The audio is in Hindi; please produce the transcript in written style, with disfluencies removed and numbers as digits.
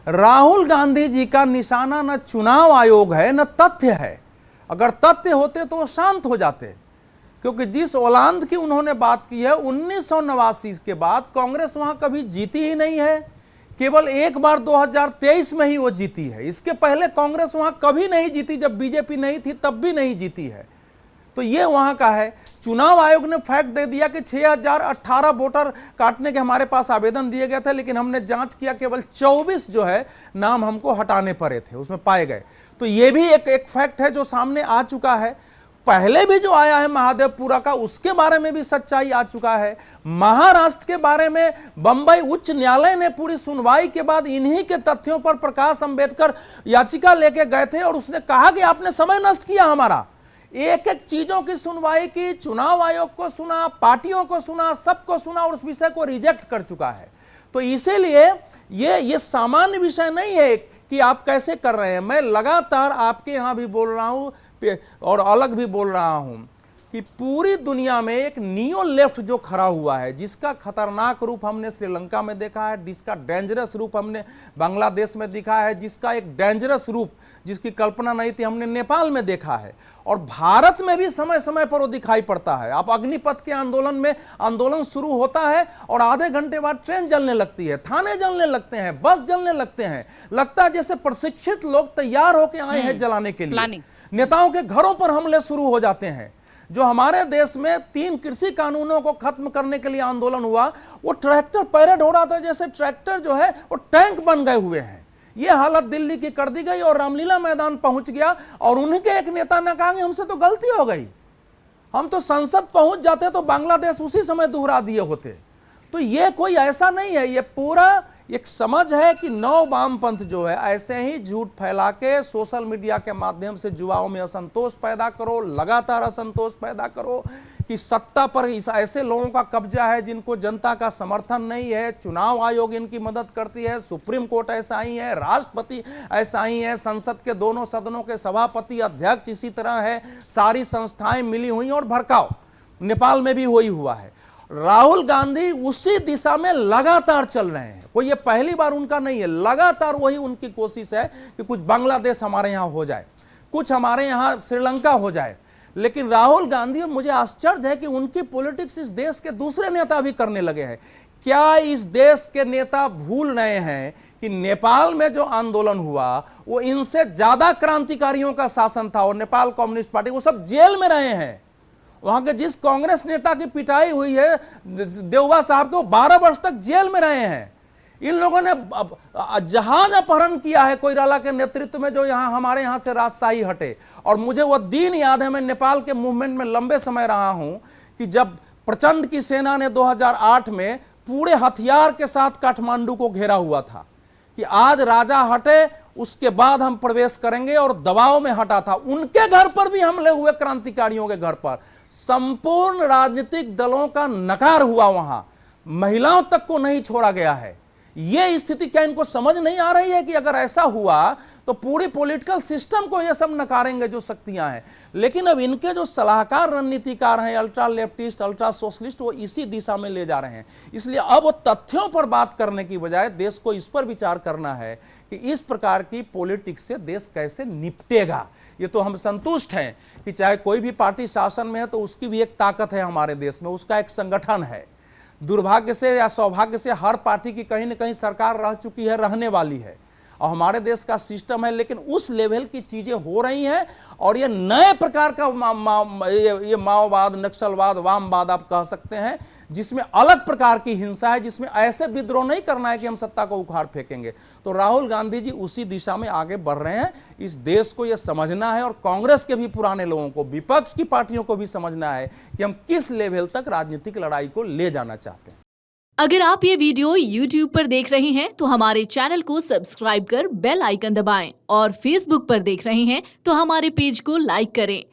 राहुल गांधी जी का निशाना न चुनाव आयोग है न तथ्य है। अगर तथ्य होते तो वो शांत हो जाते, क्योंकि जिस औलांद की उन्होंने बात की है 1989 के बाद कांग्रेस वहां कभी जीती ही नहीं है। केवल एक बार 2023 में ही वो जीती है। इसके पहले कांग्रेस वहां कभी नहीं जीती, जब बीजेपी नहीं थी तब भी नहीं जीती है। तो ये वहां का है। चुनाव आयोग ने फैक्ट दे दिया कि 6018 वोटर काटने के हमारे पास आवेदन दिए गए थे, लेकिन हमने जांच किया केवल 24 जो है नाम हमको हटाने पड़े थे, उसमें पाए गए। तो ये भी एक फैक्ट है जो सामने आ चुका है। पहले भी जो आया है महादेवपुरा का, उसके बारे में भी सच्चाई आ चुका है। महाराष्ट्र के बारे में बंबई उच्च न्यायालय ने पूरी सुनवाई के बाद इन्हीं के तथ्यों पर प्रकाश अंबेडकर याचिका लेके गए थे और उसने कहा कि आपने समय नष्ट किया हमारा। एक एक चीजों की सुनवाई की, चुनाव आयोग को सुना, पार्टियों को सुना, सबको सुना और उस विषय को रिजेक्ट कर चुका है। तो इसीलिए ये सामान्य विषय नहीं है कि आप कैसे कर रहे हैं। मैं लगातार आपके यहां भी बोल रहा हूं और अलग भी बोल रहा हूं कि पूरी दुनिया में एक नियो लेफ्ट जो खड़ा हुआ है, जिसका खतरनाक रूप हमने श्रीलंका में देखा है, जिसका डेंजरस रूप हमने बांग्लादेश में देखा है, जिसका एक डेंजरस रूप जिसकी कल्पना नहीं थी हमने नेपाल में देखा है, और भारत में भी समय समय पर वो दिखाई पड़ता है। आप अग्निपथ के आंदोलन में आंदोलन शुरू होता है और आधे घंटे बाद ट्रेन जलने लगती है, थाने जलने लगते हैं, बस जलने लगते हैं, लगता है जैसे प्रशिक्षित लोग तैयार होकर आए हैं जलाने के लिए। नेताओं के घरों पर हमले शुरू हो जाते हैं। जो हमारे देश में 3 कृषि कानूनों को खत्म करने के लिए आंदोलन हुआ, वो ट्रैक्टर पैरेड हो रहा था, जैसे ट्रैक्टर जो है वो टैंक बन गए हुए हैं। ये हालत दिल्ली की कर दी गई और रामलीला मैदान पहुंच गया और उनके एक नेता ने कहा कि हमसे तो गलती हो गई, हम तो संसद पहुंच जाते तो बांग्लादेश उसी समय दोहरा दिए होते। तो ये कोई ऐसा नहीं है, ये पूरा एक समझ है कि नव वामपंथ जो है ऐसे ही झूठ फैला के सोशल मीडिया के माध्यम से युवाओं में असंतोष पैदा करो, लगातार असंतोष पैदा करो कि सत्ता पर ऐसे लोगों का कब्जा है जिनको जनता का समर्थन नहीं है। चुनाव आयोग इनकी मदद करती है, सुप्रीम कोर्ट ऐसा ही है, राष्ट्रपति ऐसा ही है, संसद के दोनों सदनों के सभापति अध्यक्ष इसी तरह है, सारी संस्थाएं मिली हुई और भड़काओ नेपाल में भी वही हुआ है। राहुल गांधी उसी दिशा में लगातार चल रहे हैं, कोई ये पहली बार उनका नहीं है, लगातार वही उनकी कोशिश है कि कुछ बांग्लादेश हमारे यहां हो जाए, कुछ हमारे यहां श्रीलंका हो जाए। लेकिन राहुल गांधी, मुझे आश्चर्य है कि उनकी पॉलिटिक्स इस देश के दूसरे नेता भी करने लगे हैं। क्या इस देश के नेता भूल रहे हैं कि नेपाल में जो आंदोलन हुआ वो इनसे ज्यादा क्रांतिकारियों का शासन था और नेपाल कम्युनिस्ट पार्टी, वो सब जेल में रहे हैं। वहां के जिस कांग्रेस नेता की पिटाई हुई है देवबा साहब के, वो 12 वर्ष तक जेल में रहे हैं। इन लोगों ने जहाज अपहरण किया है कोइराला के नेतृत्व में, जो यहां हमारे यहां से राजशाही हटे। और मुझे वो दिन याद है, मैं नेपाल के मूवमेंट में लंबे समय रहा हूं कि जब प्रचंड की सेना ने 2008 में पूरे हथियार के साथ काठमांडू को घेरा हुआ था कि आज राजा हटे उसके बाद हम प्रवेश करेंगे, और दबाव में हटा था। उनके घर पर भी हमले हुए, क्रांतिकारियों के घर पर। संपूर्ण राजनीतिक दलों का नकार हुआ, वहां महिलाओं तक को नहीं छोड़ा गया है। यह स्थिति क्या इनको समझ नहीं आ रही है कि अगर ऐसा हुआ तो पूरी पॉलिटिकल सिस्टम को ये सब नकारेंगे जो शक्तियां हैं। लेकिन अब इनके जो सलाहकार रणनीतिकार हैं, अल्ट्रा लेफ्टिस्ट, अल्ट्रा सोशलिस्ट, वो इसी दिशा में ले जा रहे हैं। इसलिए अब वो तथ्यों पर बात करने की बजाय देश को इस पर विचार करना है कि इस प्रकार की पॉलिटिक्स से देश कैसे निपटेगा। ये तो हम संतुष्ट हैं कि चाहे कोई भी पार्टी शासन में है तो उसकी भी एक ताकत है हमारे देश में, उसका एक संगठन है। दुर्भाग्य से या सौभाग्य से हर पार्टी की कहीं ना कहीं सरकार रह चुकी है, रहने वाली है, और हमारे देश का सिस्टम है। लेकिन उस लेवल की चीजें हो रही हैं और ये नए प्रकार का ये माओवाद, नक्सलवाद, वामवाद आप कह सकते हैं, जिसमें अलग प्रकार की हिंसा है, जिसमें ऐसे विद्रोह नहीं करना है कि हम सत्ता को उखाड़ फेंकेंगे। तो राहुल गांधी जी उसी दिशा में आगे बढ़ रहे हैं। इस देश को यह समझना है और कांग्रेस के भी पुराने लोगों को, विपक्ष की पार्टियों को भी समझना है कि हम किस लेवल तक राजनीतिक लड़ाई को ले जाना चाहते हैं। अगर आप ये वीडियो YouTube पर देख रहे हैं तो हमारे चैनल को सब्सक्राइब कर बेल आइकन दबाएं, और Facebook पर देख रहे हैं तो हमारे पेज को लाइक करें।